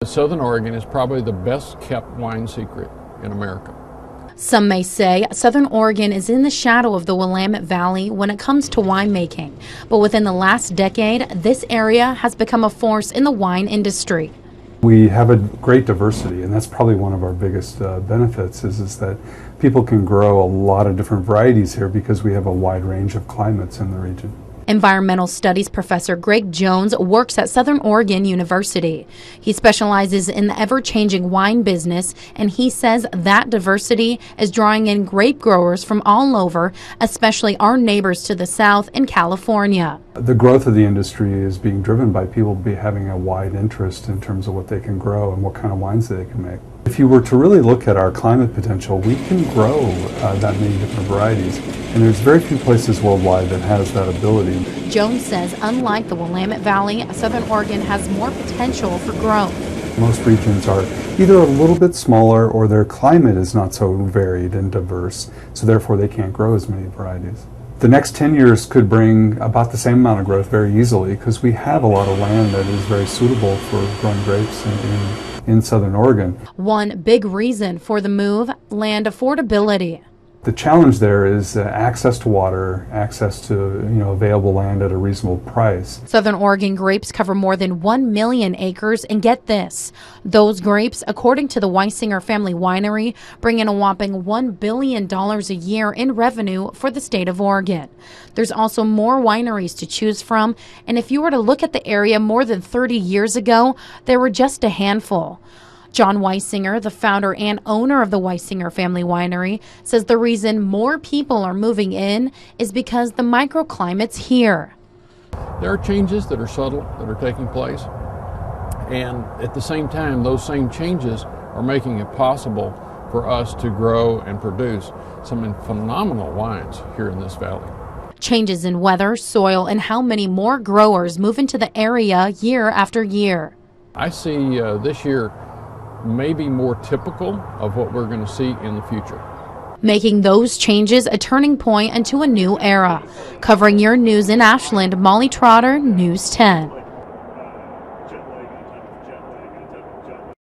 Southern Oregon is probably the best kept wine secret in America. Some may say Southern Oregon is in the shadow of the Wilamette Valley when it comes to winemaking, but within the last decade, this area has become a force in the wine industry. We have a great diversity, and that's probably one of our biggest benefits is that people can grow a lot of different varieties here because we have a wide range of climates in the region. Environmental Studies Professor Greg Jones works at Southern Oregon University. He specializes in the ever-changing wine business, and he says that diversity is drawing in grape growers from all over, especially our neighbors to the south in California. The growth of the industry is being driven by people having a wide interest in terms of what they can grow and what kind of wines they can make. If you were to really look at our climate potential, we can grow that many different varieties, and there's very few places worldwide that has that ability. Jones says unlike the Wilamette Valley, Southern Oregon has more potential for growth. Most regions are either a little bit smaller or their climate is not so varied and diverse, so therefore they can't grow as many varieties. The next 10 years could bring about the same amount of growth very easily because we have a lot of land that is very suitable for growing grapes in Southern Oregon. One big reason for the move, land affordability. The challenge there is access to water, access to available land at a reasonable price. Southern Oregon grapes cover more than 1 million acres, and get this, those grapes, according to the Weisinger Family Winery, bring in a whopping $1 billion a year in revenue for the state of Oregon. There's also more wineries to choose from, and if you were to look at the area more than 30 years ago, there were just a handful. John Weisinger, the founder and owner of the Weisinger Family Winery, says the reason more people are moving in is because the microclimates here. There are changes that are subtle that are taking place, and at the same time, those same changes are making it possible for us to grow and produce some phenomenal wines here in this valley. Changes in weather, soil, and how many more growers move into the area year after year. I see this year maybe more typical of what we're going to see in the future. Making those changes a turning point into a new era. Covering your news in Ashland, Molly Trotter, News 10.